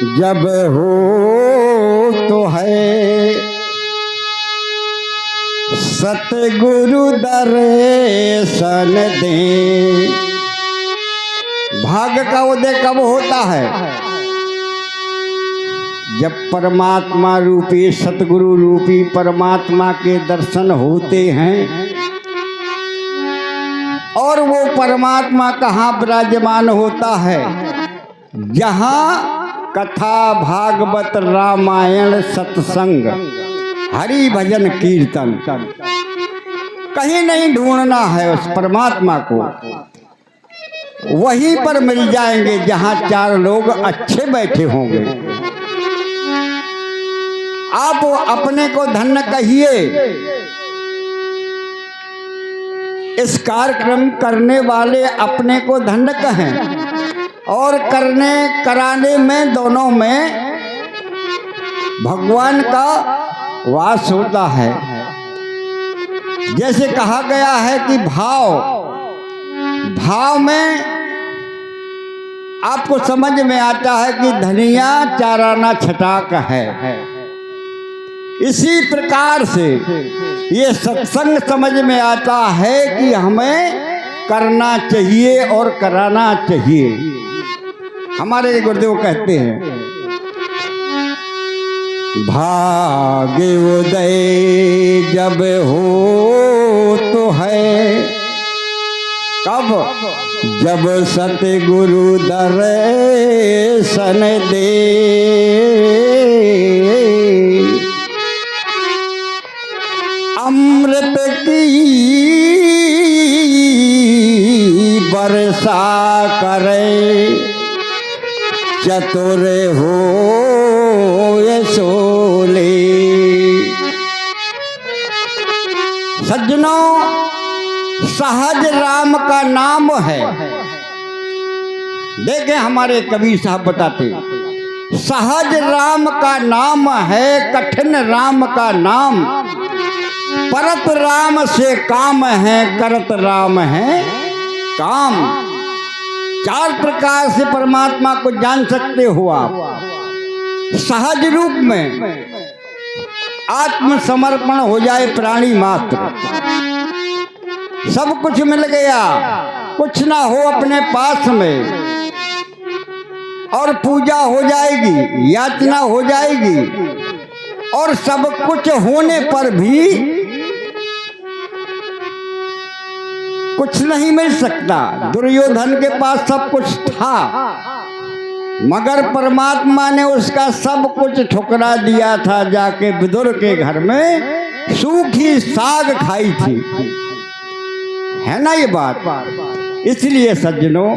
जब हो तो है सतगुरु दर्शन दे। भाग्य का उदय कब होता है? जब परमात्मा रूपी सतगुरु रूपी परमात्मा के दर्शन होते हैं। और वो परमात्मा कहाँ विराजमान होता है? जहाँ कथा भागवत रामायण सत्संग हरि भजन कीर्तन, कहीं नहीं ढूंढना है उस परमात्मा को, वहीं पर मिल जाएंगे जहाँ चार लोग अच्छे बैठे होंगे। आप अपने को धन्य कहिए, इस कार्यक्रम करने वाले अपने को धन्य कहें, और करने कराने में दोनों में भगवान का वास होता है। जैसे कहा गया है कि भाव में आपको समझ में आता है कि धनिया चाराना छटाक है। इसी प्रकार से ये सत्संग समझ में आता है कि हमें करना चाहिए और कराना चाहिए। हमारे गुरुदेव कहते हैं, भाग्य उदय जब हो तो है कब? जब सतगुरु दर्शन दे। अमृत की वर्षा करे, चतुर हो सोले। सज्जनों, सहज राम का नाम है। देखें हमारे कबीर साहब बताते, सहज राम का नाम है, कठिन राम का नाम। परत राम से काम है, करत राम है काम। चार प्रकार से परमात्मा को जान सकते हो आप। सहज रूप में आत्मसमर्पण हो जाए प्राणी मात्र, सब कुछ मिल गया, कुछ ना हो अपने पास में, और पूजा हो जाएगी, याचना हो जाएगी, और सब कुछ होने पर भी कुछ नहीं मिल सकता। दुर्योधन के पास सब कुछ था, मगर परमात्मा ने उसका सब कुछ ठुकरा दिया था। जाके विदुर के घर में सूखी साग खाई थी, है ना ये बात। इसलिए सज्जनों,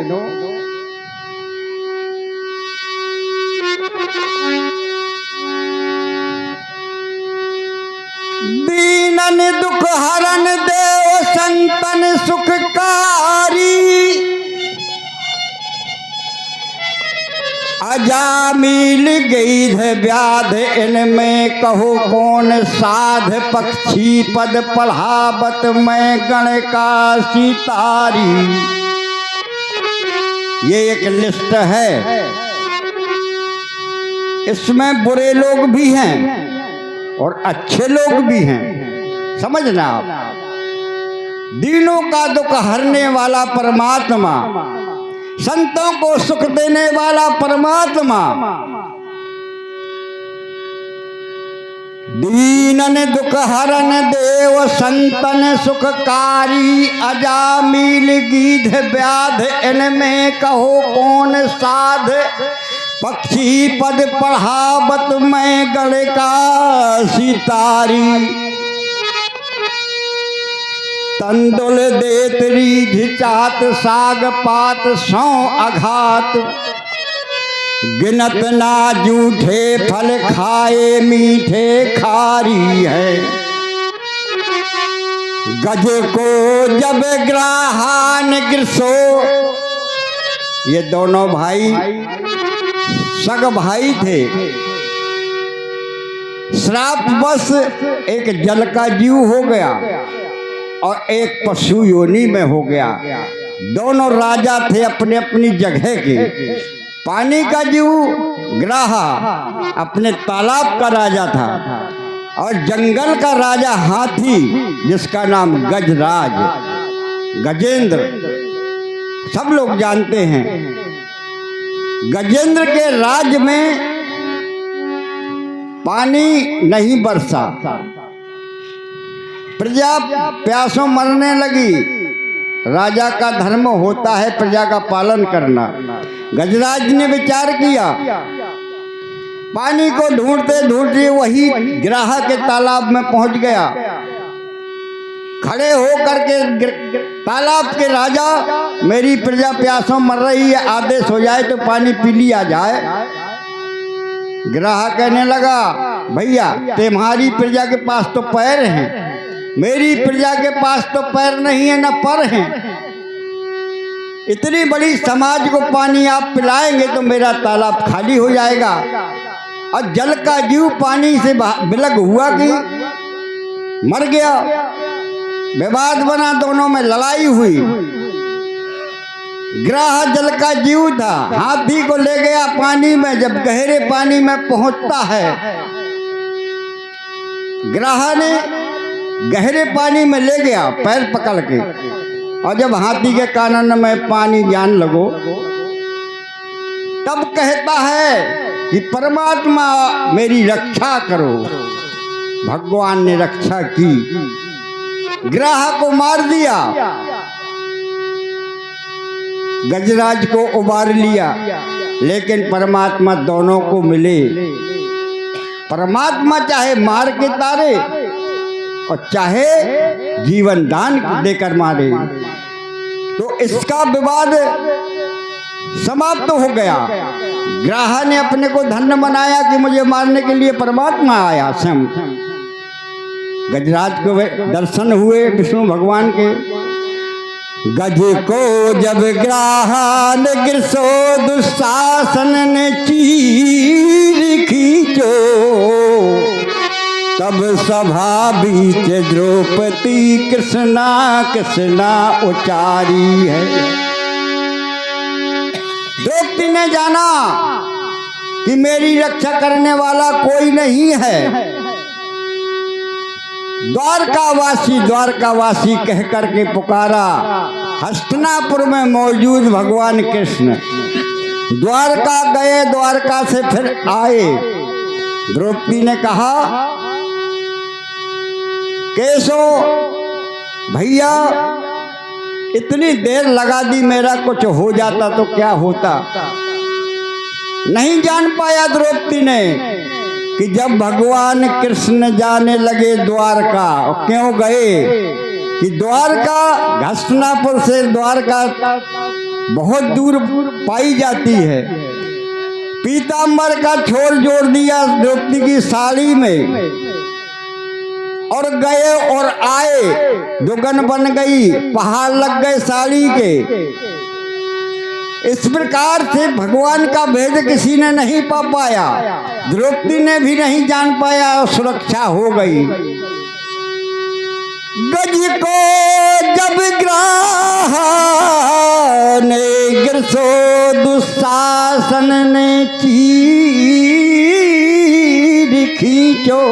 दीनन दुख हरन देव संतन सुखकारी। अजामिल गई है व्याध इनमें, कहो कौन साध। पक्षी पद पढ़ावत मैं गण का सितारी। ये एक लिस्ट है, इसमें बुरे लोग भी हैं और अच्छे लोग भी हैं, समझना आप। दीनों का दुख हरने वाला परमात्मा, संतों को सुख देने वाला परमात्मा। दीनन दुख हरन देव संतन सुखकारी। अजामिल गीध व्याध इनमें, कहो कौन साध। पक्षी पद पढ़ावत मैं गण का सितारी। तंदुल देत रीझ चात साग पात सौ अघात। गिनत ना जूठे फल खाए मीठे खारी है। गज को जब ग्राहान ग्रसो, ये दोनों भाई सग भाई थे। श्राप बस एक जल का जीव हो गया और एक पशु योनि में हो गया। दोनों राजा थे अपने अपनी जगह के, पानी का जीव ग्राहा अपने तालाब का राजा था और जंगल का राजा हाथी जिसका नाम गजराज, गजेंद्र, सब लोग जानते हैं। गजेंद्र के राज में पानी नहीं बरसा, प्रजा प्यासों मरने लगी। राजा का धर्म होता है प्रजा का पालन करना। गजराज ने विचार किया, पानी को ढूंढते ढूंढते वही ग्राह के तालाब में पहुंच गया। खड़े होकर के तालाब के राजा, मेरी प्रजा प्यासों मर रही है, आदेश हो जाए तो पानी पी लिया जाए। ग्राह कहने लगा, भैया तुम्हारी प्रजा के पास तो पैर हैं, मेरी प्रजा के पास तो पैर नहीं है न पर हैं। इतनी बड़ी समाज को पानी आप पिलाएंगे तो मेरा तालाब खाली हो जाएगा। और जल का जीव पानी से बिलग हुआ कि मर गया। विवाद बना, दोनों में लड़ाई हुई। ग्राह जल का जीव था, हाथी को ले गया पानी में। जब गहरे पानी में पहुंचता है, ग्राह ने गहरे पानी में ले गया पैर पकड़ के, और जब हाथी के कानन में पानी जान लगो, तब कहता है कि परमात्मा मेरी रक्षा करो। भगवान ने रक्षा की, ग्राह को मार दिया, गजराज को उबार लिया। लेकिन परमात्मा दोनों को मिले। परमात्मा चाहे मार के तारे और चाहे जीवन दान देकर मारे। तो इसका विवाद समाप्त हो गया। ग्राह ने अपने को धन्य बनाया कि मुझे मारने के लिए परमात्मा आया स्वयं। गजराज को दर्शन हुए विष्णु भगवान के। गज को जब ग्राहन गिरसो दुशासन ने चीर खींचो, तब सभा बीच द्रौपदी कृष्णा कृष्णा उचारी है। द्रौपदी ने जाना कि मेरी रक्षा करने वाला कोई नहीं है। द्वारकावासी कह करके पुकारा। हस्तिनापुर में मौजूद भगवान कृष्ण द्वारका गए, द्वारका से फिर आए। द्रौपदी ने कहा, केशव भैया इतनी देर लगा दी, मेरा कुछ हो जाता तो क्या होता। नहीं जान पाया द्रौपदी ने कि जब भगवान कृष्ण जाने लगे द्वारका, क्यों गए कि द्वारका हस्तिनापुर से द्वारका बहुत दूर पाई जाती है। पीताम्बर का छोर जोड़ दिया द्रौपदी की साड़ी में और गए और आए, दुगन बन गई, पहाड़ लग गए साड़ी के। इस प्रकार से भगवान का भेद किसी ने नहीं पा पाया, द्रौपदी ने भी नहीं जान पाया और सुरक्षा हो गई। गज को जब ग्राह ने गिरसो दुशासन ने चीर खींचो,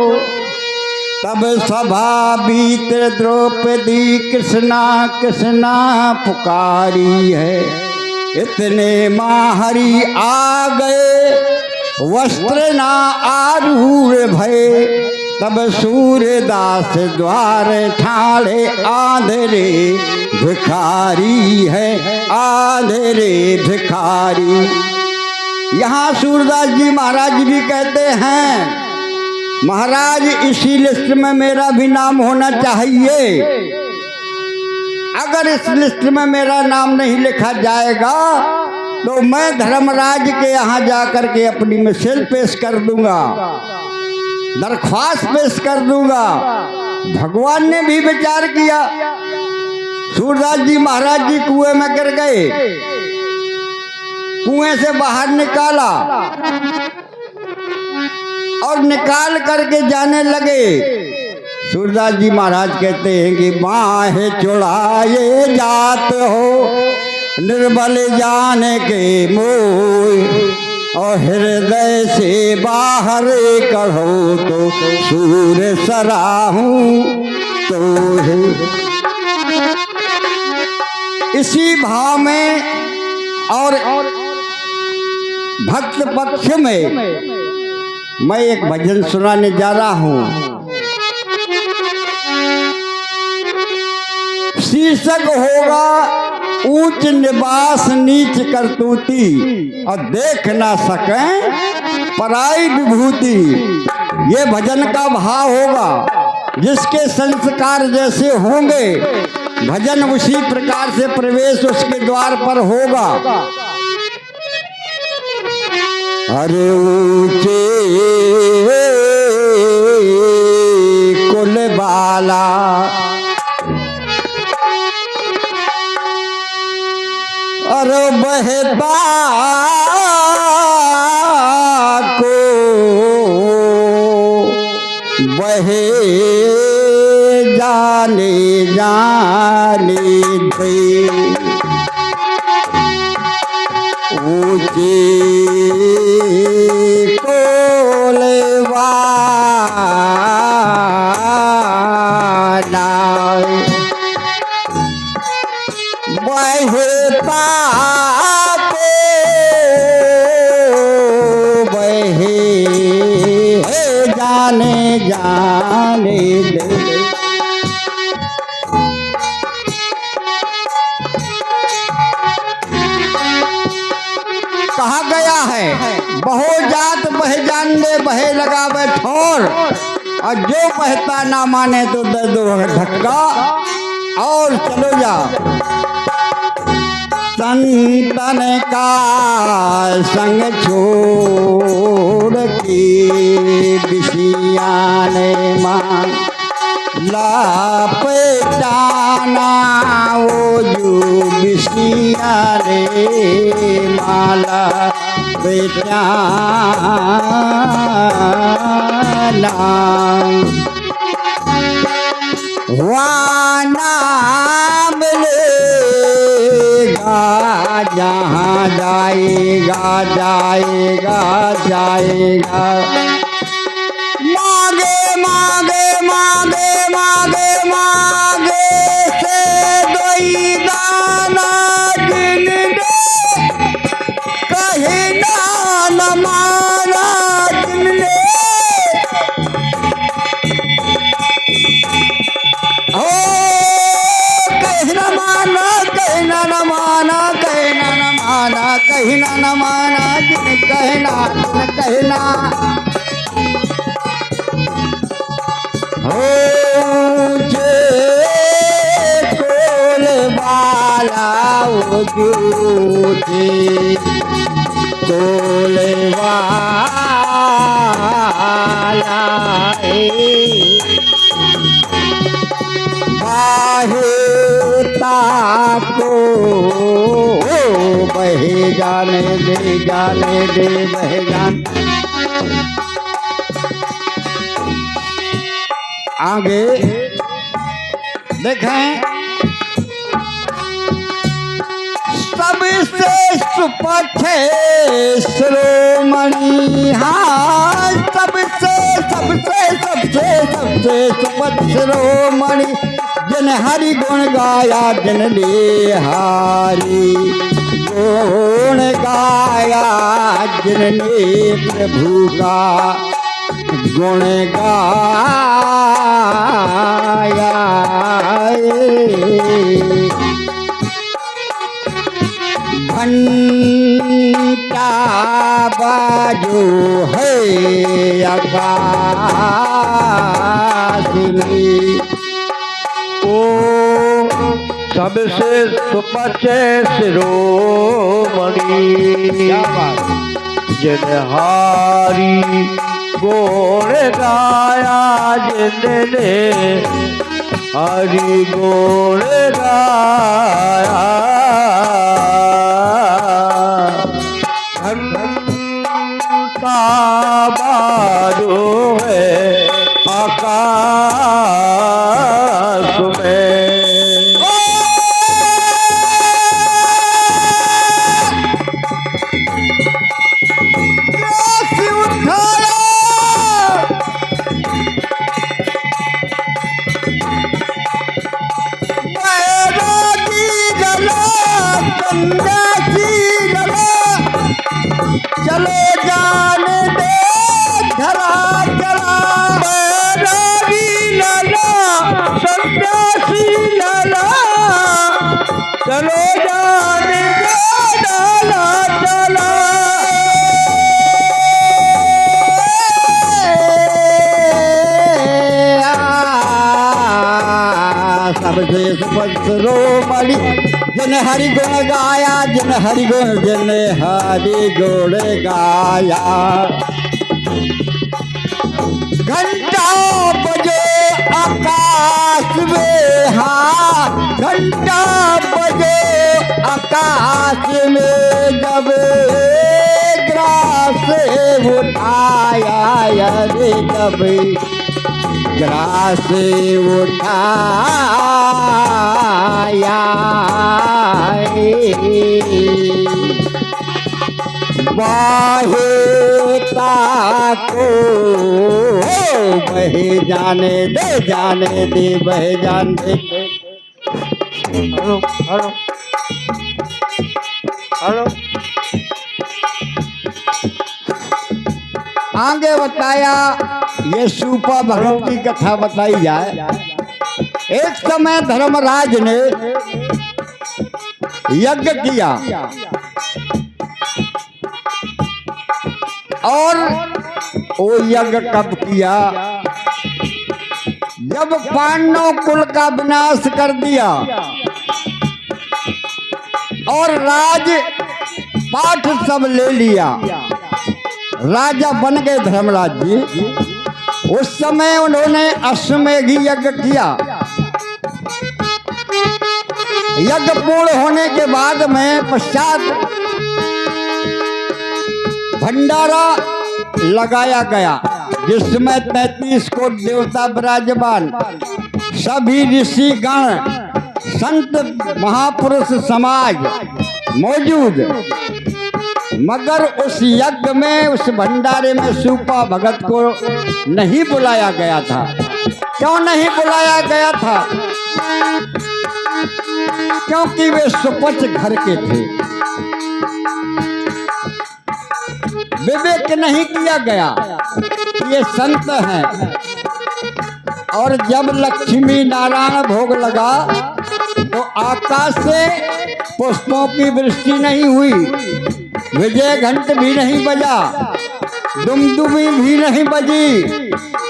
तब सभा बीत द्रौपदी कृष्णा कृष्णा पुकारी है। इतने माहरी आ गए वस्त्र ना आरूढ़ भय, तब सूर्यदास द्वार ठाड़े आंधरे भिखारी है, आंधरे भिखारी। यहाँ सूरदास जी महाराज भी कहते हैं, महाराज इसी लिस्ट में मेरा भी नाम होना चाहिए। अगर इस लिस्ट में मेरा नाम नहीं लिखा जाएगा तो मैं धर्मराज के यहाँ जाकर के अपनी मिसाल पेश कर दूंगा, दरख्वास्त पेश कर दूंगा। भगवान ने भी विचार किया। सूरदास जी महाराज जी कुएं में गिर गए, कुएं से बाहर निकाला और निकाल करके जाने लगे। सूरदास जी महाराज कहते हैं कि बाहें चुड़ाए जात हो निर्बल जान के मोह और हृदय से बाहर कहो तो सूर्य सराहूं तो है। इसी भाव में और भक्त पक्ष में मैं एक भजन सुनाने जा रहा हूं। शीर्षक होगा ऊंच निवास नीच करतूती और देख ना सकें पराई विभूति। ये भजन का भाव होगा। जिसके संस्कार जैसे होंगे भजन उसी प्रकार से प्रवेश उसके द्वार पर होगा। अरे ऊंचे कुल बाला अरे बहता को बहे जाने जाने दे ऊंचे कोलवा बहता को बहे जाने जाने दे। कहा गया है बहु जात बह जान दे बहे लगा बैठोर और जो बहता ना माने तो दे दो धक्का और चलो जा। संतन का संग छोड़ के विषयाने मान लपेटाना वो जो विषयाने माला बेटाना वाना मिलेगा जहाँ जाएगा जाएगा जाएगा। मांगे मांगे मांगे मांगे मांगे से दोई दाना जिनने कहे ना न माना जिनने कहना न माना जिन कहना हो जे कोल वाला वो जूते कोल वाला बाहेता को बहे जाने दे बहे जान। आगे देखें सबसे सुपथ श्रोमणि हाँ सबसे सबसे सबसे सबसे सुपथ श्रोमणि जिन हरि गुण गाया जिन ले हारी गुण गाया जिनने प्रभु का गुण गाया घंटा बाजो है आकाश में ओ सबसे सुपथ शिरोमणि जिन हारी गुण गाया जिनने हरि गुण गाया घंटा बाजो है आकाश। चलो जान दे धरा चला बैरागी लाला सन्यासी लाला चलो जान दे डाला चला सबसे सुपसरो मणि जिन हरि गुण गाया जिन हरि गुण गाया घंटा बजे आकाश में हाँ घंटा बजे आकाश में जब ग्रास उठाया अरे जब ग्रास उठाया बाहेता को बह जाने दे बह जाने दे हेलो हेलो हेलो आगे बताया ये सूपा भगत की कथा बताई जाए। एक समय धर्मराज ने यज्ञ किया और वो यज्ञ कब किया जब पांडव कुल का विनाश कर दिया और राज पाठ सब ले लिया राजा बन गए धर्मराज जी। उस समय उन्होंने अश्वमेघी यज्ञ किया। यज्ञ पूर्ण होने के बाद में पश्चात भंडारा लगाया गया जिसमें 33 कोट देवता विराजमान सभी ऋषि गण संत महापुरुष समाज मौजूद। मगर उस यज्ञ में उस भंडारे में सूपा भगत को नहीं बुलाया गया था। क्यों नहीं बुलाया गया था? क्योंकि वे सुपच घर के थे। विवेक नहीं किया गया ये संत हैं। और जब लक्ष्मी नारायण भोग लगा तो आकाश से पुष्पों की वृष्टि नहीं हुई, विजय घंट भी नहीं बजा, दुमदुमी भी नहीं बजी।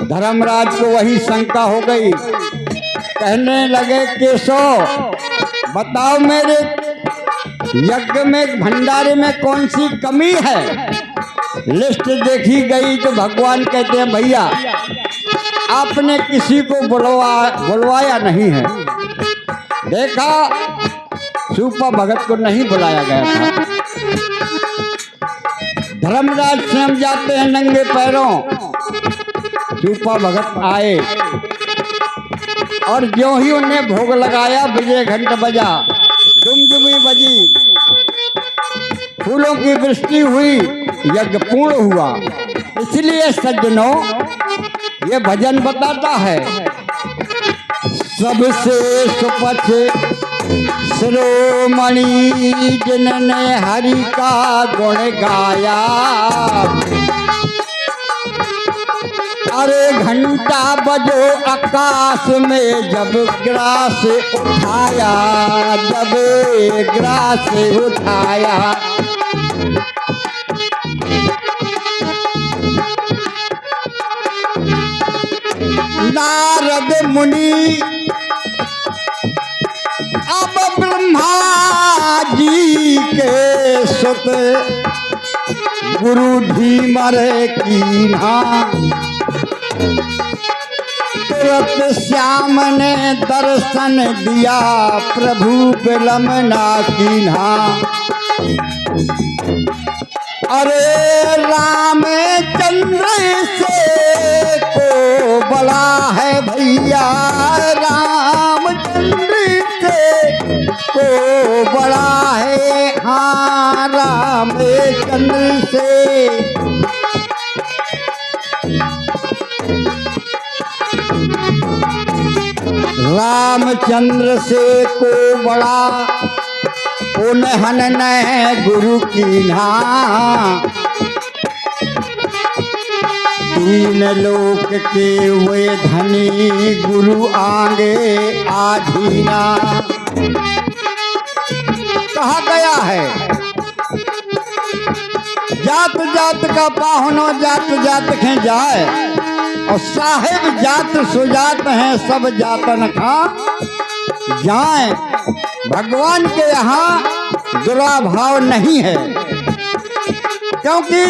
धर्मराज को वही शंका हो गई। कहने लगे केशव बताओ मेरे यज्ञ में भंडारे में कौन सी कमी है? लिस्ट देखी गई तो भगवान कहते हैं भैया आपने किसी को बुलवाया नहीं है। देखा सूपा भगत को नहीं बुलाया गया था। धर्मराज स्वयं जाते हैं नंगे पैरों। सूपा भगत आए और जो ही उन्हें भोग लगाया विजय घंट बजा, दुमदुमी बजी, फूलों की वृष्टि हुई, यज्ञ पूर्ण हुआ। इसलिए सज्जनों ये भजन बताता है सबसे सुपथ शिरोमणि जिनने हरि का गुण गाया। अरे घंटा बजो आकाश में जब ग्रास उठाया, जब ग्रास उठाया। नारद मुनि अब ब्रह्मा जी के सुत गुरु धीमर कीन्हा। तुरंत श्याम ने दर्शन दिया प्रभु विलम ना कीन्हा। अरे रामचंद्र से को बड़ा है भैया, रामचंद्र से को बड़ा है। हाँ रामचंद्र से रामचंद्र से को बड़ा उन्हन ने गुरु कीन्हा। दीन लोक के वे धनी गुरु आगे आधीना। कहा गया है जात जात का पाहुनो जात जात खे जाए, और साहिब जात सुजात हैं सब जातन खा जाए। भगवान के यहाँ दुराभाव नहीं है, क्योंकि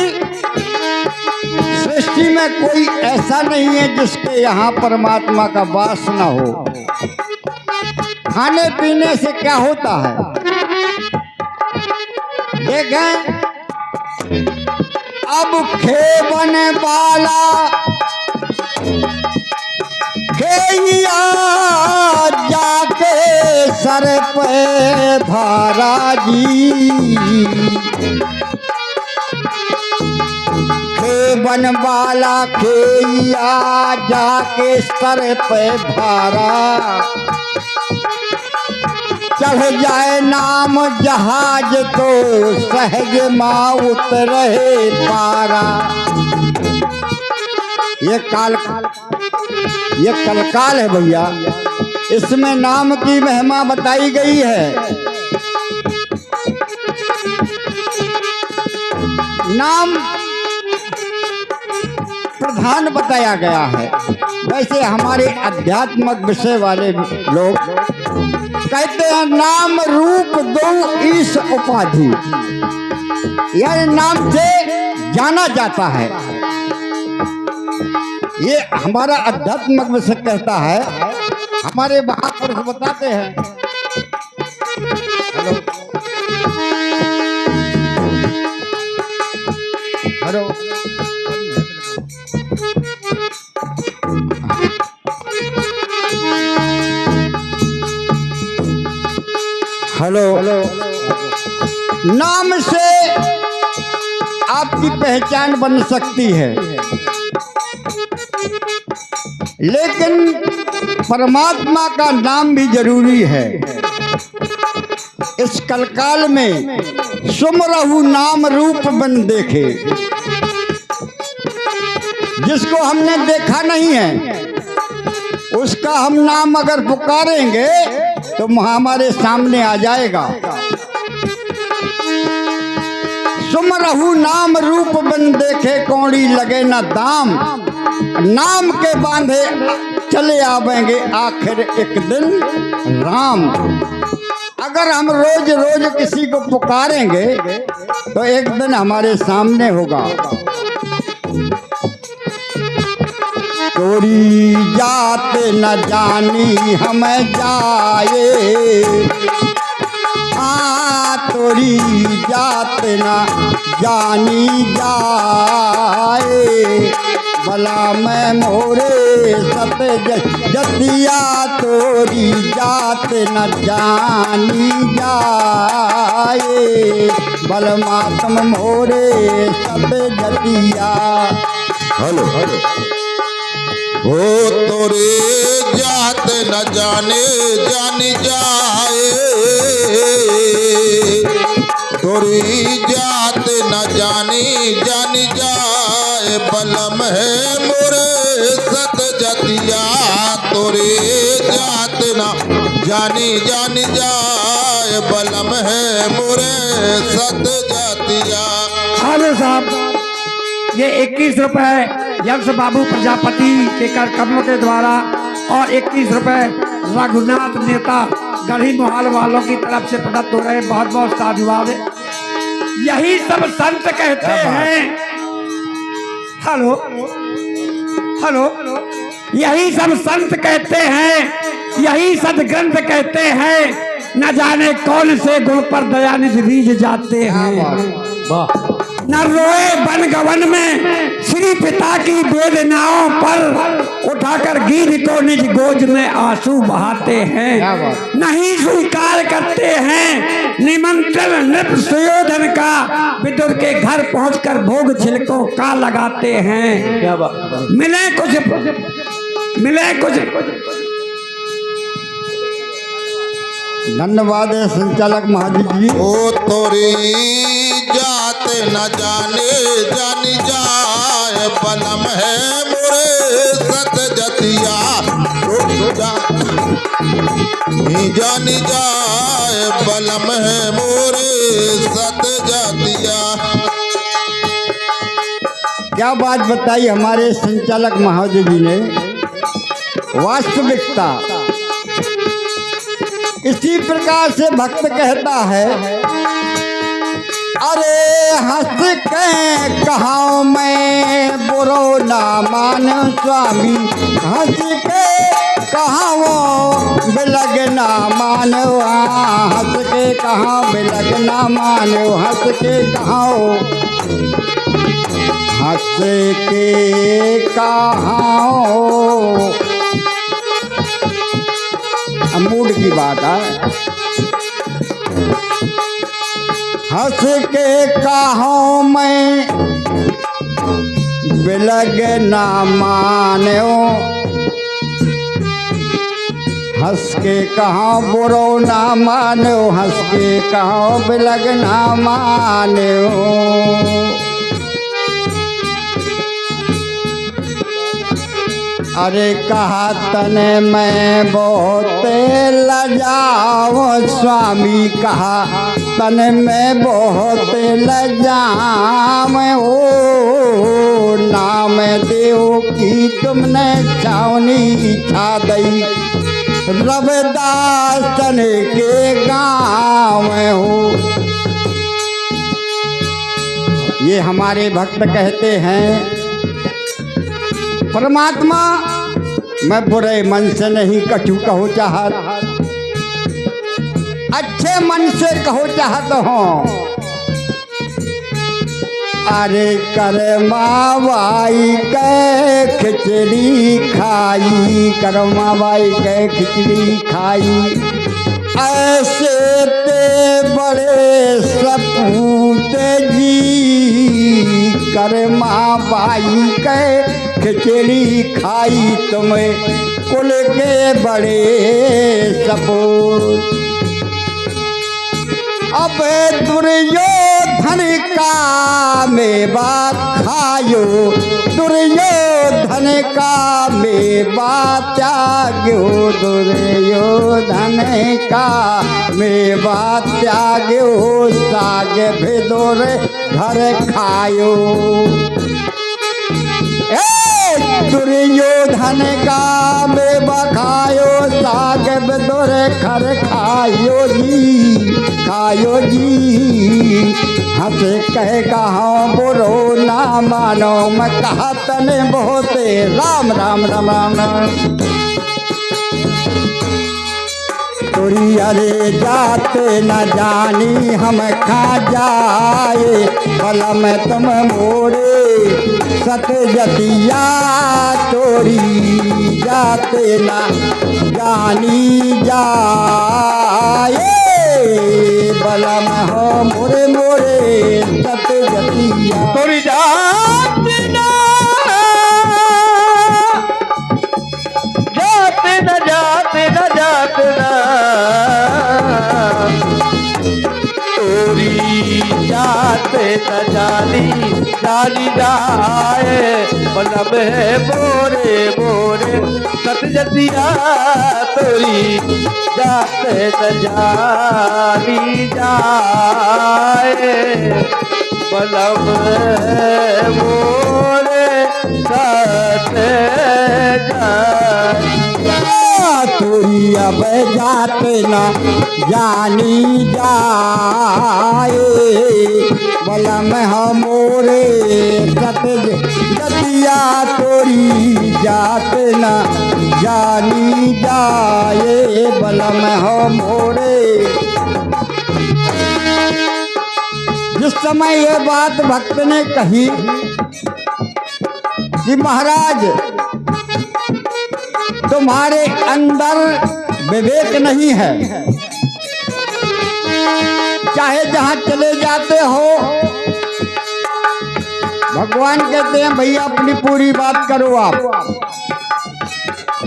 सृष्टि में कोई ऐसा नहीं है जिसके यहाँ परमात्मा का वास न हो। खाने पीने से क्या होता है देखें, अब खेवन वाला खेइया जाके सर पे भारा जी, खेवन वाला खेइया जाके सर पे भारा। चढ़ जाए नाम जहाज तो सहज माँ उतरे पारा। ये कलकाल है भैया, इसमें नाम की महिमा बताई गई है। नाम प्रधान बताया गया है। वैसे हमारे अध्यात्मक विषय वाले लोग कहते हैं नाम रूप दो ईश उपाधि, यह नाम से जाना जाता है। ये हमारा अध्यात्मक विषय कहता है। हमारे महापुरुष बताते हैं। हेलो हेलो हेलो, नाम से आपकी पहचान बन सकती है, लेकिन परमात्मा का नाम भी जरूरी है। इस कलकाल में सुमरहु नाम रूप बन देखे, जिसको हमने देखा नहीं है उसका हम नाम अगर पुकारेंगे तो हमारे सामने आ जाएगा। सुमरहु नाम रूप बन देखे कौड़ी लगे न दाम, नाम के बांधे चले आवेंगे आखिर एक दिन राम। अगर हम रोज रोज किसी को पुकारेंगे तो एक दिन हमारे सामने होगा। तोरी जात न जानी हमें जाए, तोरी जात न जानी जाए, भला मैं मोरे सत जतिया तोरी जात न जानी जाए, बल मातम मोरे सत जतिया। हेलो हेलो, हो तोरे जात न जाने जानी जाए, तोरी जात न जानी जानी जाए, बलम है मोरे सत जतिया, तोरे जात न जानी जानी जाए, बलम है मोरे सत जतिया। अरे साहब, ये 21 रुपए यक्ष बाबू प्रजापति के कर कमलों के द्वारा और 21 रुपए रघुनाथ नेता गढ़ी मोहाल वालों की तरफ से प्रदत्त हो रहे। बहुत बहुत साधुवाद। यही सब संत कहते हैं। हेलो हेलो, यही सब संत कहते हैं, यही सदग्रंथ कहते हैं, न जाने कौन से गुण पर दयानिधि रीझ जाते हैं। न रोए वन गवन में श्री पिता की वेदनाओं पर, उठाकर गिर को निज गोद में आंसू बहाते हैं। नहीं स्वीकार करते हैं निमंत्रण नृप सुयोधन का, विदुर के घर पहुंचकर भोग छिलकों का लगाते हैं। मिले कुछ धन्यवाद है संचालक महाजी जी। ओ तोरी जात न जाने जानी जाए, जाए बलम है मोरे सत जतिया जानी जाए बलम है मोरे सत जतिया। क्या बात बताई हमारे संचालक महोदय जी ने, वास्तविकता। इसी प्रकार से भक्त कहता है, अरे हंस के कहाऊं मैं बुरो ना मान स्वामी, हंस के कहाऊं बिलग ना मानो, हंस के कहाँ बिलग ना मानो, हंस के कहाऊं, हंस के कहाऊं। मूड की बात है। हंस के कहाऊं मैं बिलग ना मानो, हंस के कहाँ बुरो ना मानो, हंस के कहाँ बिलग ना मानो। अरे कहा तने मैं बहुत लजाओ स्वामी, कहा तने मैं बहुत लजाऊं, ओ नाम देव की तुमने छावनी छा दई, रविदासन के गाँव में हो। ये हमारे भक्त कहते हैं, परमात्मा मैं बुरे मन से नहीं कछु कहो चाहत, अच्छे मन से कहो चाहत हूँ। अरे करमा बाई के खिचड़ी खाई, करमा बाई के खिचड़ी खाई, ऐसे ते बड़े सपूत जी, करमा बाई के खिचड़ी खाई तुम्हें कुल के बड़े सपूत। अब दुर्योधन का मेवा खायो, दुर्योधन का मेवा त्याग्यो, दुर्योधन का मेवा त्याग्यो, साग भिदोर घर खायो। दुर्योधन का मेवा खायो, साग भिदोर घर खायो जी, खायो जी। हंस कह कहाँ बुरो ना मानो, मैं कहा तने बहुते राम राम राम राम राम। तोरी अरे जात न जानी हम खा जाए, भला मैं तुम मोरे सत जतिया, तोरी जात न जानी जाए, भला मैं हो मोरे मोरे सत जतिया, तोरी जात न न जानी जानी जाए, बलम है मोरे मोरे सत जतिया, तोरी जाते न जानी जाए, बलम है मोरे सत तोरी अब जात न जानी जाए, बलम हमोरे सत जतिया, तोरी जात न जानी जाए, बलम हमोरे। जिस समय ये बात भक्त ने कही कि महाराज तुम्हारे अंदर विवेक नहीं है, चाहे जहां चले जाते हो, भगवान कहते हैं भैया अपनी पूरी बात करो आप,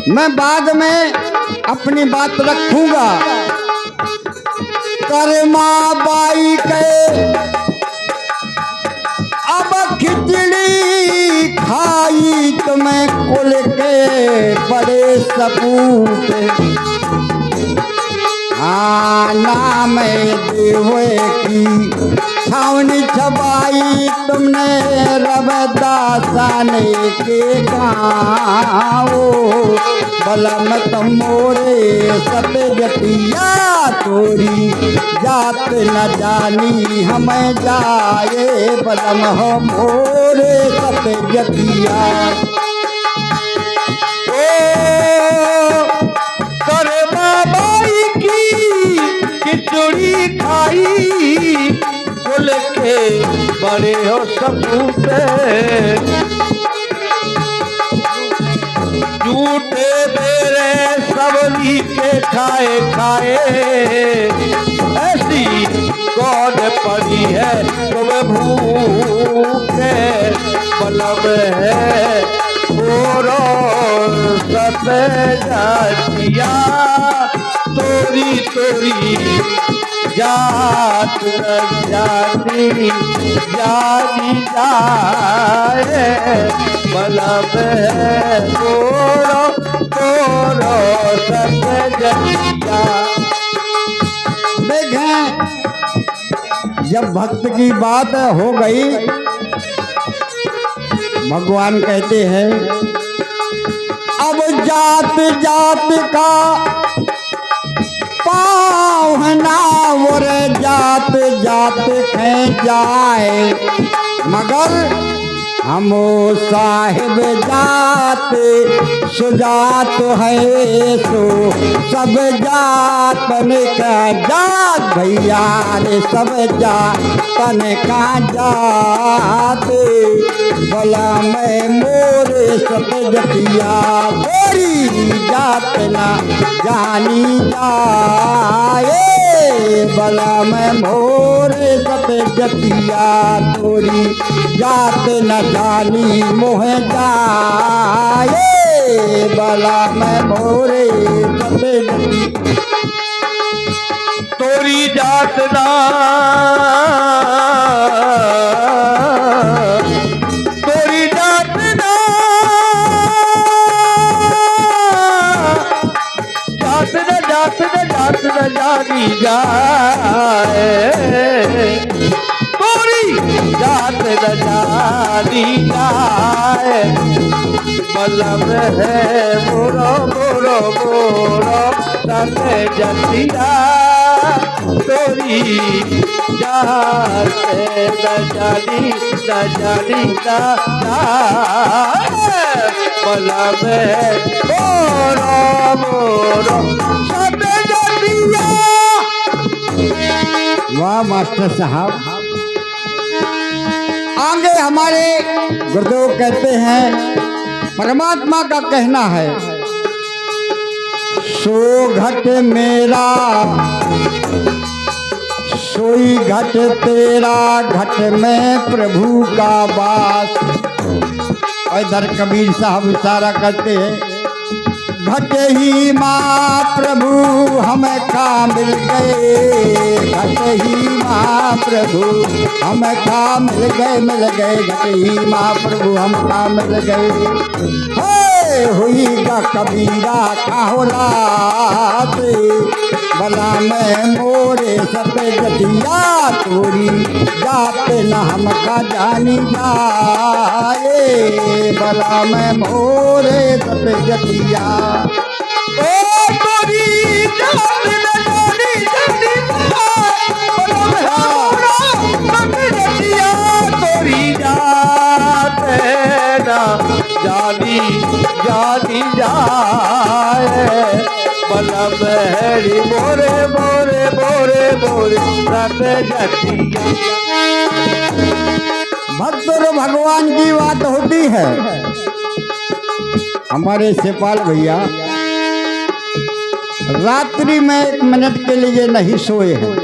मैं बाद में अपनी बात रखूंगा। करमा बाई के अब खिचड़ी सपूत नाम देवे की छावनी छबाई तुमने रबदासाने के गाँव बलम तमोरे सतजतिया तोरी जात न जानी हमें जाए बलम हो मोरे सतजतिया करे बाबाई की खिचड़ी खाई बोल के बड़े हो सपूते झूठे मेरे सबली के खाए खाए ऐसी कौन पड़ी है तुम भूखे बलम है बोरो सत जातिया तोरी तोरी जात न जानी जानी जाए बलम है बोरो बोरो सत जातिया। देखें, जब भक्त की बात हो गई, भगवान कहते हैं अब जात जात का पाहुना और जात जात खें जाए मगर हमो साहिब जात सुजात है सो सब जातन का जात भैया रे सब जातन का जात भला मैं मोरे सतजतिया गोरी जात ना जानी जाए भला मैं मोरे सतजतिया तोरी जात न जानी मोह जाए भला मैं मोरे सतजतिया तोरी जात ना तोरी जात ना जात न जात न जात न जानी जाए तोरी जात न जानी जाए बलम है मोरो मोरो मोरो सत जतिया तोरी जात न जानी बलम है मोरो मोरो सत जतिया। वाह मास्टर साहब। आगे हमारे गुरुदेव कहते हैं परमात्मा का कहना है सो घट मेरा सोई घट तेरा घट में प्रभु का वास। और इधर कबीर साहब इशारा करते हैं घट ही माँ प्रभु हमें का मिल गए घट ही माँ प्रभु हमें का मिल गए घट ही माँ प्रभु हम का मिल गए हुई का कबीरा काहोला भला मैं मोरे सतजतिया तोरी जात न हम का जानी जाए भला मैं मोरे सतजतिया तोरी जात न जानी सतजतिया तोरी जात न जानी जानी जाए बलम है मोरे मोरे मोरे मोरे सतजतिया। भक्त और भगवान की बात होती है। हमारे सेपाल भैया रात्रि में 1 मिनट के लिए नहीं सोए हैं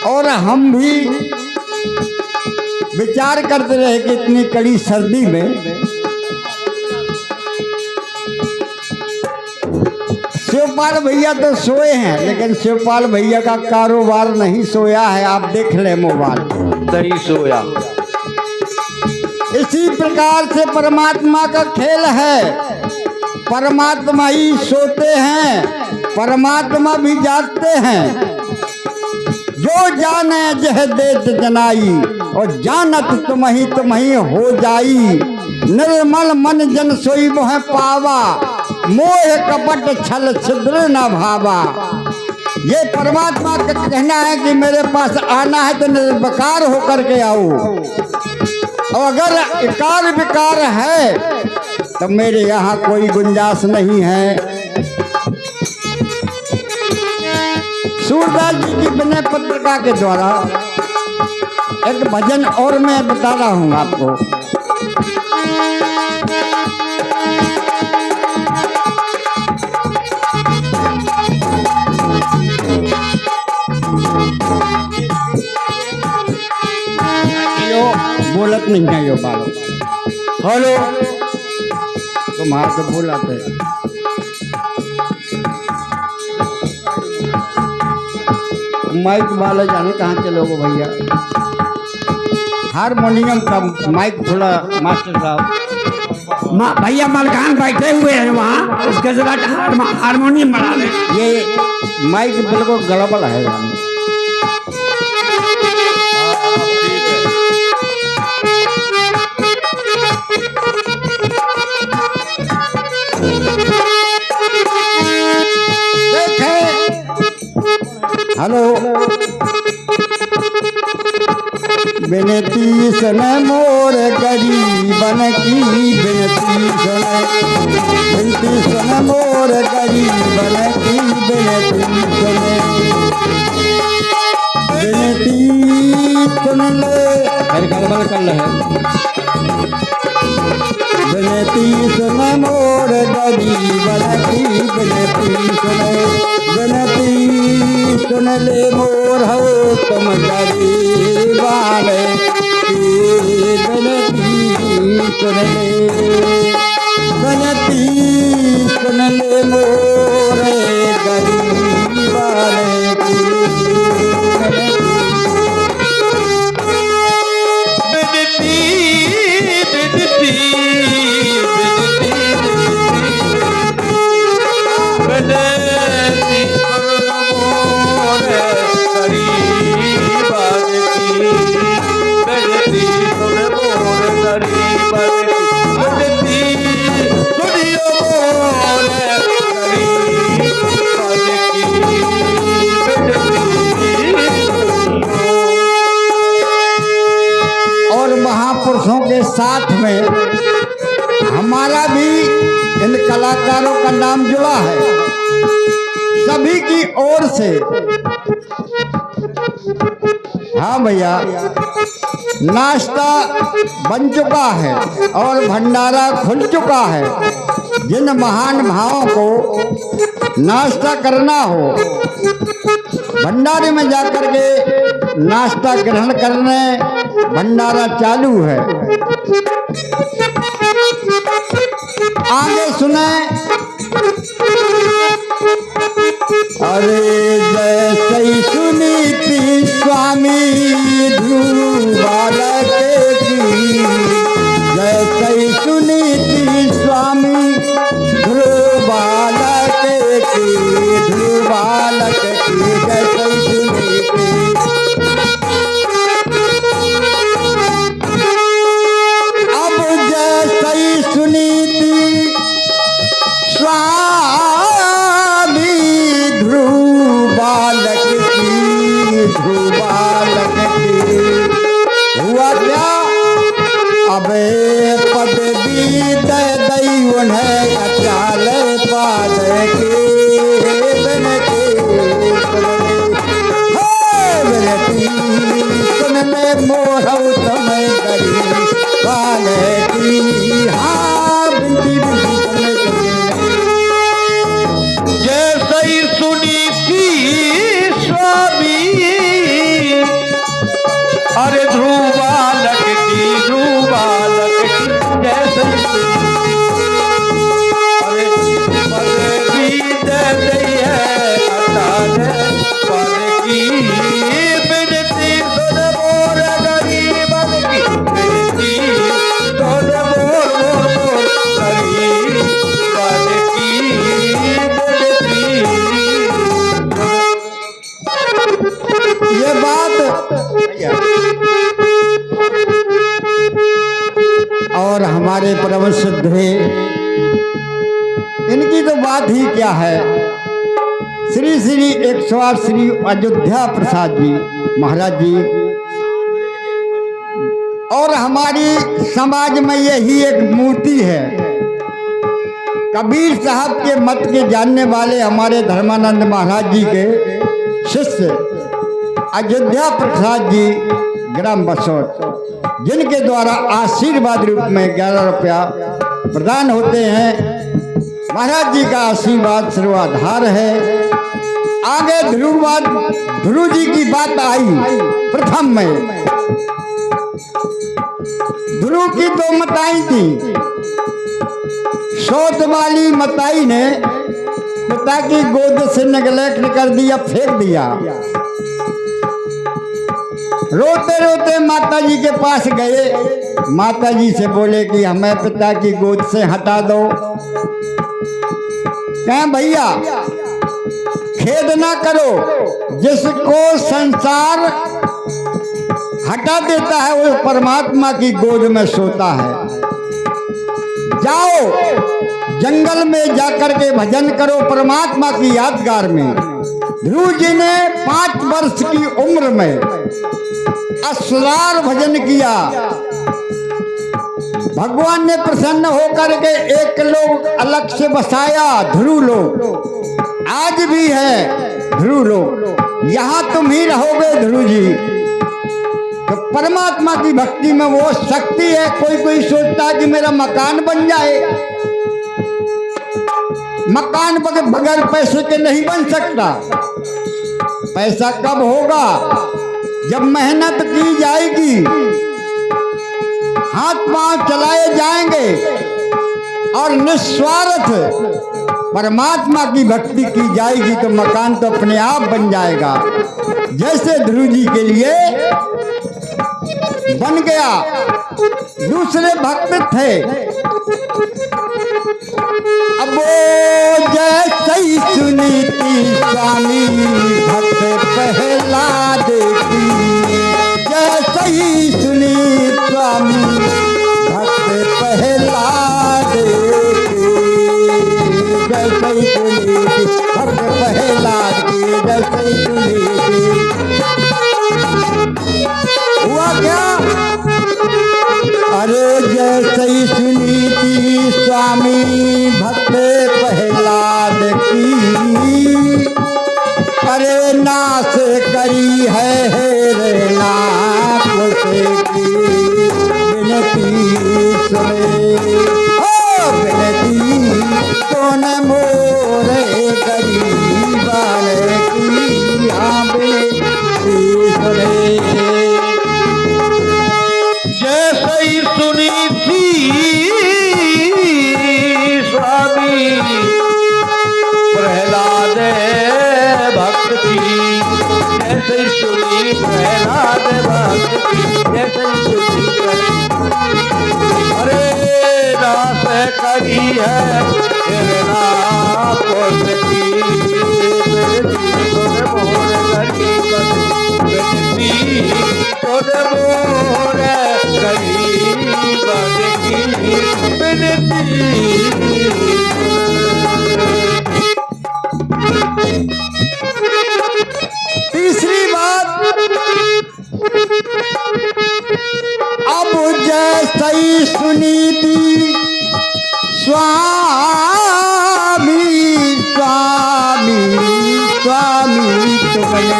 और हम भी विचार करते रहे कि इतनी कड़ी सर्दी में शिवपाल भैया तो सोए हैं लेकिन शिवपाल भैया का कारोबार नहीं सोया है। आप देख ले मोबाइल नहीं सोया इसी प्रकार से परमात्मा का खेल है। परमात्मा ही सोते हैं, परमात्मा भी जागते हैं। जो जाने जह देत जनाई, और जानत तुम्ही हो जाई। निर्मल मन जन सोई मोह पावा, मोह कपट छल छिद्र न भावा। ये परमात्मा का कहना है कि मेरे पास आना है तो निर्विकार होकर के आओ, और अगर इकार विकार है तो मेरे यहाँ कोई गुंजाइश नहीं है। सूरदास जी की विनय पत्रिका के द्वारा एक भजन और मैं बता रहा हूँ आपको। बोलत नहीं है यो बालो। हेलो, तुम्हारा तो बोलाते माइक वाले जाने कहाँ चले हो भैया। हारमोनियम का माइक थोड़ा मास्टर साहब। भैया मलकान बैठे हुए हैं वहाँ, उसके जरा हारमोनियम बना ले। ये माइक बिल्कुल गड़बड़ है। हेलो, बिनती सुन मोर गरीबन की, बिनती सुन, बिनती सुन मोर गरीबन की, बिनती सुन, बिनती सुन ले। फिर गड़बड़ कर ले। बिनती सुन मोर गरीबन की, बिनती सुन, बिनती सुन ले मोर हो तुम गरीबान की, बिनती सुन ले, बिनती सुन ले मोर गरीबान की, बिनती बिनती बिनती मोर गरीबान की, बिनती सुन मोर गरीबान की, बिनती सुनियो मोर गरीबान की, बिनती। और महापुरुषों के साथ में हमारा भी इन कलाकारों का नाम जुड़ा है। सभी की ओर से हाँ भैया, नाश्ता बन चुका है और भंडारा खुल चुका है। जिन महान भावों को नाश्ता करना हो, भंडारे में जाकर के नाश्ता ग्रहण करने भंडारा चालू है। आगे सुने। अरे जैसे ही सुनी थी स्वामी ध्रुव बालक की, जैसे ही सुनी थी स्वामी ध्रुव बालक की, ध्रुव बालक की, जैसे ही सुनी थी। अब जैसे ही सुनी थी स्वामी ध्रुव बालक की, ध्रुव बालक की, हुआ क्या? अबे पदवी दे दई उन्हें अचाल पाद के, बिनती सुन ले मोर समय गरीबान की। हाँ बिनती बिनती सुन ले। जैसे ही सुनी थी स्वामी, अरे ध्रुव बालक की, ध्रुव बालक की, जैसे अरे पदवी दे दी है अचाल पद की, बिनती सुन मोर गरीबन की, बिनती और हमारे परम सिद्ध है, इनकी तो बात ही क्या है। श्री श्री 108 श्री अयोध्या प्रसाद जी महाराज जी, और हमारी समाज में यही एक मूर्ति है। कबीर साहब के मत के जानने वाले हमारे धर्मानंद महाराज जी के शिष्य अयोध्या प्रसाद जी ग्राम बसोट, जिनके द्वारा आशीर्वाद रूप में 11 रुपया प्रदान होते हैं। महाराज जी का आशीर्वाद सर्वाधार है। आगे ध्रुव जी की बात आई। प्रथम में ध्रुव की 2 मताई थी। शौच वाली मताई ने पिता की गोद से नेगलेक्ट कर दिया, फेंक दिया। रोते रोते माता जी के पास गए। माता जी से बोले कि हमें पिता की गोद से हटा दो। कहें भैया खेद ना करो, जिसको संसार हटा देता है वो परमात्मा की गोद में सोता है। जाओ जंगल में जाकर के भजन करो परमात्मा की यादगार में। ध्रुव जी ने 5 वर्ष की उम्र में असरार भजन किया। भगवान ने प्रसन्न होकर के एक लोग अलग से बसाया, ध्रुव लोग। आज भी है ध्रुव लोग, यहाँ तुम ही रहोगे ध्रुव जी। तो परमात्मा की भक्ति में वो शक्ति है। कोई सोचता है कि मेरा मकान बन जाए। मकान बगैर पैसे के नहीं बन सकता। पैसा कब होगा? जब मेहनत की जाएगी, हाथ पांव चलाए जाएंगे और निस्वार्थ परमात्मा की भक्ति की जाएगी तो मकान तो अपने आप बन जाएगा। जैसे ध्रुव जी के लिए बन गया। दूसरे भक्त थे। अब वो जैसे ही सुनी थी स्वामी भक्त पहला देखी। जैसे ही सुनी स्वामी भक्त पहला देखी। जैसे ही सुनी भक्त पहला देखी। जैसे ही सुनी हुआ क्या? अरे जैसे ही सुनी थी स्वामी भक्त प्रहलाद की। अरे नाश करी है रे नाथ से की विनती सुने। ओ विनती कौन मोरे गरीबान की हाँ विनती सुने। जैसे ही सुनी थी स्वामी प्रहलाद भक्त की। जैसे ही सुनी प्रहलाद भक्त की। जैसे ही सुनी अरे नाश करी है नाथ की। तीसरी बात, अब जैसे ही सुनी थी स्वामी स्वामी स्वामी तुमने।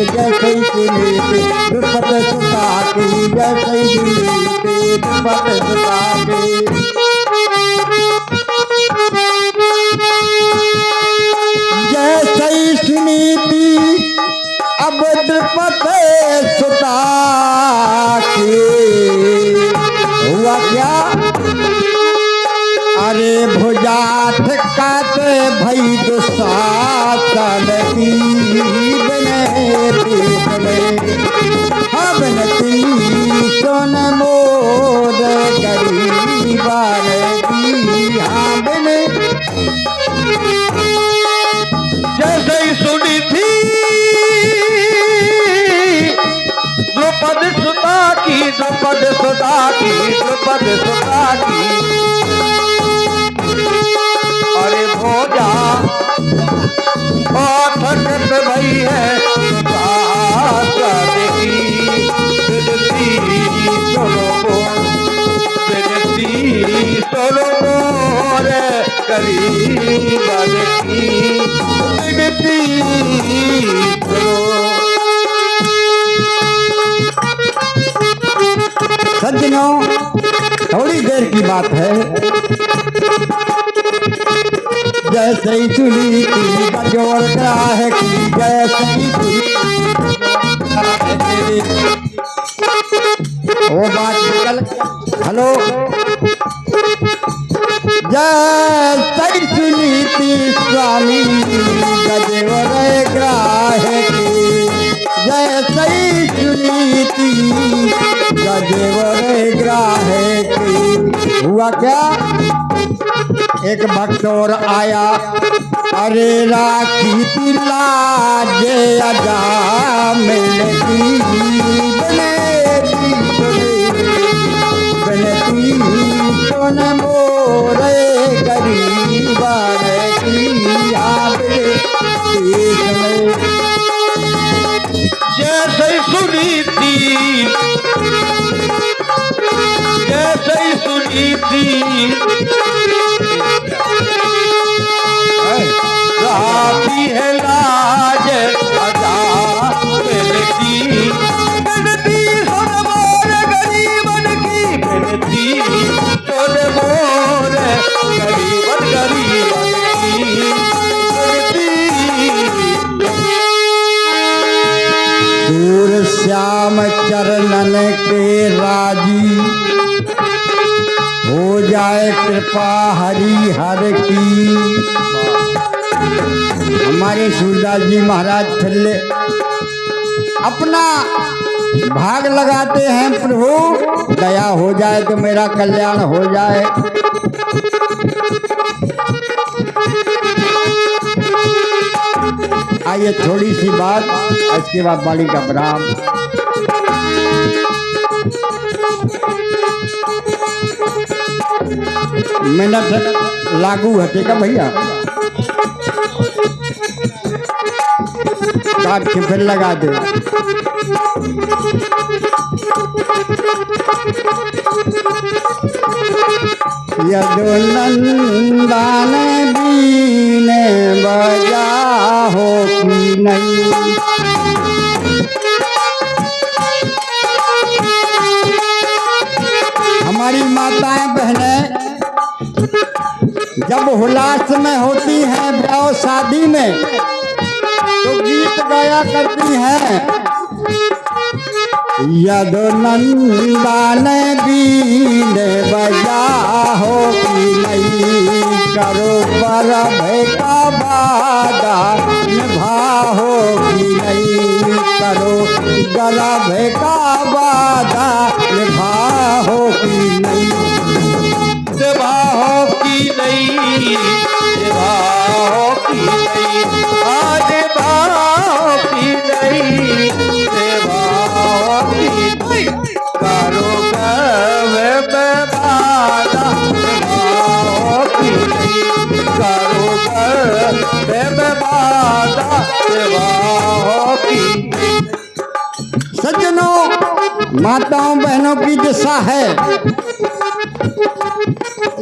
जैसे ही सुनी थी दुपट सुता की। जैसे ही सुनी थी दुपट सुता की। जैसे ही सुनी थी अब द्रुपद सुता की। हुआ क्या? अरे भुजा ठकाते भई दुशासन की बिनती सुने। हाँ बिनती सुन मोर गरीब सुता की द्रुपद सुता की अरे भोजा और थकत भई है सुनो रे गरीब की विनती सुनो। सज्जनों, थोड़ी देर की बात है, जैसे ही सुनी की बजोर है की जैसे ही वो बात निकल। हेलो, जैसे ही सुनी थी स्वामी गजेवर ग्राहे की, जैसे ही सुनी थी गजेवर ग्राहे की। हुआ क्या, एक भक्त और आया, अरे राखी तिला जे अजा मिलती बनती सुन मोरे गरीबा की आवे जैसे सुनी थी जैसे सुनी थी राखी है लाज अदा मिलती बनती सुन मोर गरीबन की बनती सुन मोर गरीबन की दूर श्याम चरणन के राजी, हो जाए कृपा हरि हर की। हमारे सूरदास जी महाराज थल्ले अपना भाग लगाते हैं, प्रभु दया हो जाए तो मेरा कल्याण हो जाए। आइए थोड़ी सी बात, इसके बाद बाली का विराम। मिनट लागू हटे का भैया, काट के फिर लगा दे। यदु नंदन बीने बजा हो की नहीं, हमारी माताएं बहनें जब हुलास में होती हैं, ब्याह शादी में, तो गीत गाया करती हैं, यदु नंदन बीन बजा हो की नहीं, करो बरभ का वादा निभा हो की नहीं, करो गर्भ का वादा निभा हो की नहीं, निभा हो की नहीं, निभा हो की नहीं, आज निभा की नहीं, निभा हो की नहीं, करो गर्भ में वादा निभा हो की नहीं, करो गर्भ में वादा निभा हो की। सज्जनों, माताओं बहनों की दिशा है,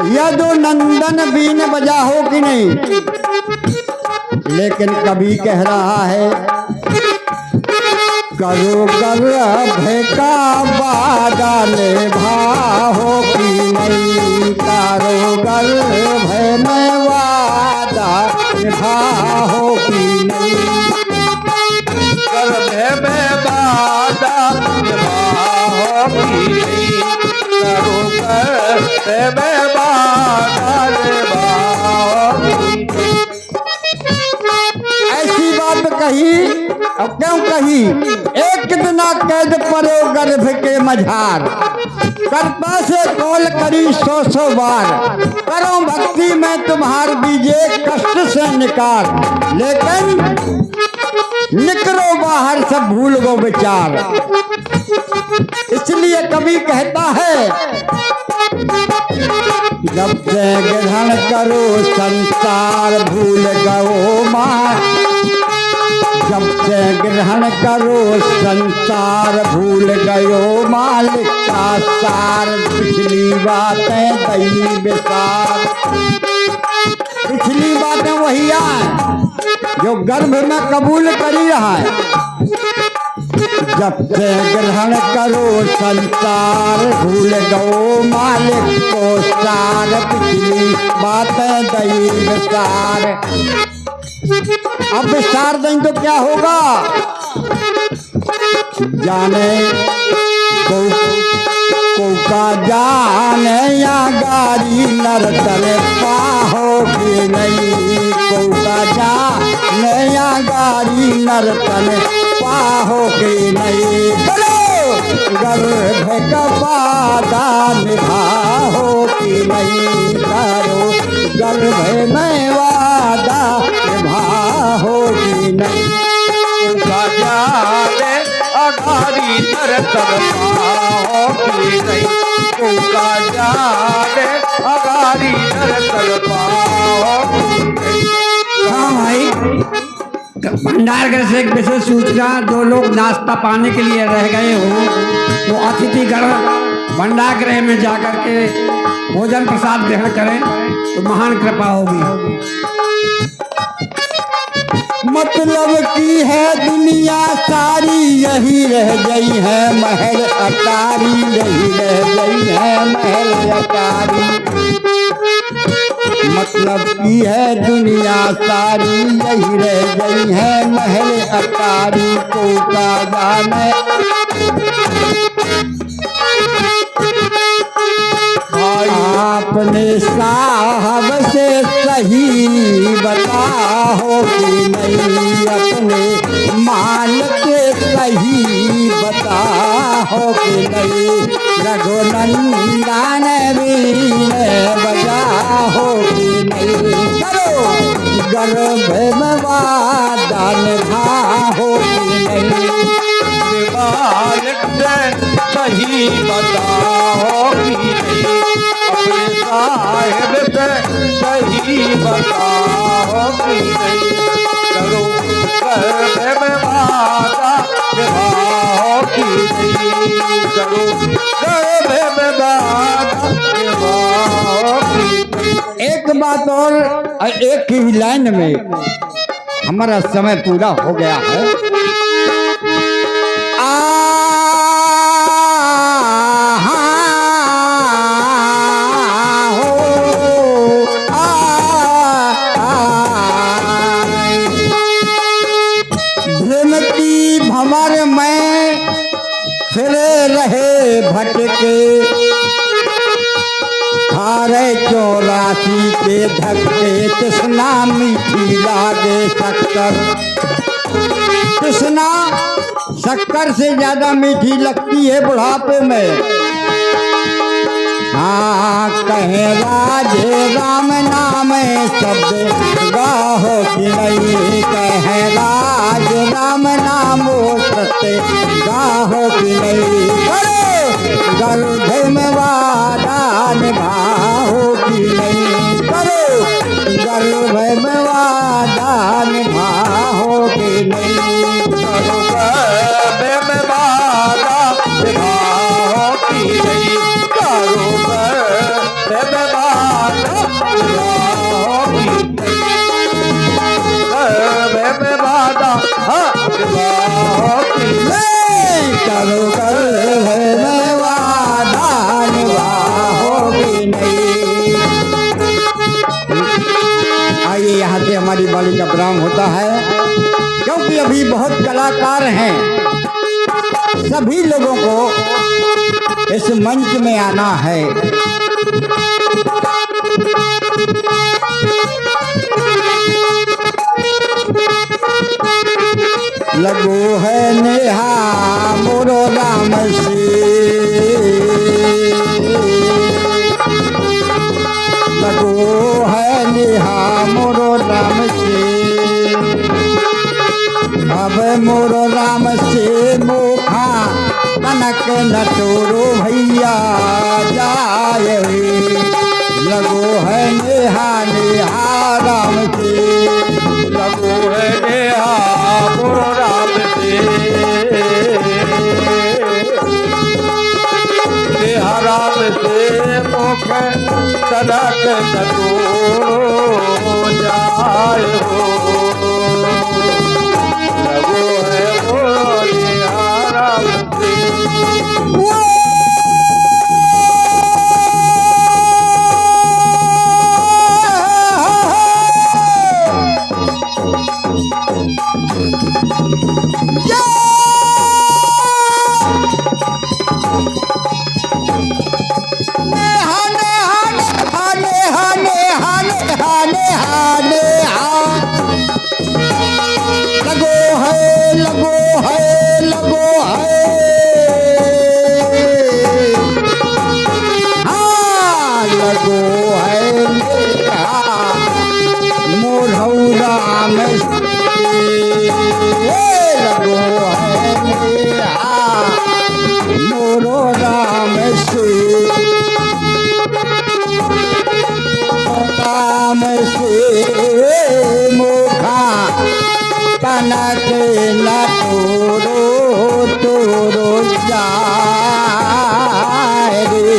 यदु नंदन बीन बजा हो कि नहीं, लेकिन कभी कह रहा है, करो गर्भ का वादा निभा हो कि नहीं, करो गर्भ में वादा निभा हो कि नहीं, गर्भ में वादा निभा हो की नहीं, करो गर्भ में वादा निभा हो की नहीं। ऐसी बात कही और क्यों कही, एक कितना कैद परो गर्भ के मझार, करता से कौल करी 100 बार, करो भक्ति में तुम्हार दीजिए कष्ट से निकार, लेकिन निकलो बाहर सब भूल गो विचार। इसलिए कवि कहता है जब से ग्रहण करो संसार भूल गो माँ, जब से ग्रहण करो संसार भूल गयो मालिक का सार। पिछली बातें दई विसार, पिछली बातें वही आए जो गर्भ में कबूल करी रहा है। जब से ग्रहण करो संसार भूल गो मालिक को सार। पिछली बातें दई विसार। अब विस्तार दें तो क्या होगा? जाने को का जाने या गारी नरतन पाहोगे नहीं। को का जाने या गारी नरतन पाहोगे नहीं। चलो गर्भ का वादा निभाओगे नहीं। करो गर्भ में वादा निभाओगे नहीं। का जाने अगारी नरतन पाओगे नहीं। का जाने अगारी नरतन पाओगे नहीं। हाँ भाई, भंडार गृह से एक विशेष सूचना, जो लोग नाश्ता पाने के लिए रह गए हो वो अतिथि गृह भंडार गृह में जाकर के भोजन प्रसाद ग्रहण करें तो महान कृपा होगी। मतलब की है दुनिया सारी यही रह गई है महल अटारी। यही रह गई है महल अटारी। मतलब की है दुनिया सारी यही रह गई है महल अटारी। को का जाने आपने साहब से सही बताओ कि नहीं। अपने माल के सही बताओ कि नहीं। रघुनंदन वीण बजाओ कि नहीं। करो गर्भ में वादा निभाओ कि नहीं। सही बताओ कि नहीं। अपने साहिब से सही बताओ कि नहीं। करो गर्भ में वादा निभाओ कि नहीं। करो गर्भ में वादा निभाओ कि नहीं। एक बात और एक ही लाइन में हमारा समय पूरा हो गया है। भंवर में फिरे रहे भटके। खारे 84 के धक्के। तृष्णा मीठी लागे शक्कर। तृष्णा शक्कर से ज्यादा मीठी लगती है बुढ़ापे में। हाँ कहे राजे राम नाम शब्द गाहो कि नहीं। कहे राज राम नाम सत्य गाहो कि नहीं। करो गर्भ में वादा निभाओ कि नहीं। करो गर्भ में वादा निभाओ कि नहीं। करो गर्भ में वादा निभाओ कि नहीं। करो गर्भ में वादा निभाओ कि नहीं। गर्भ में वादा निभाओ कि नहीं। करो गर्भ में वादा निभाओ कि नहीं। आइए यहाँ से हमारी वाणी का विराम होता है, क्योंकि अभी बहुत कलाकार हैं। सभी लोगों को इस मंच में आना है। लगो है नेहा मोरो राम से। लगो है नेहा मोरो राम से। अब न तोरो भैया जाए लगो है नेहा नेहा राम से लगो है नेहा मोरो राम से नेहा राम से मुख तनक न तोरो जाए हो लगो है मोरो नेहा राम से तनक न तोरो तोरो जा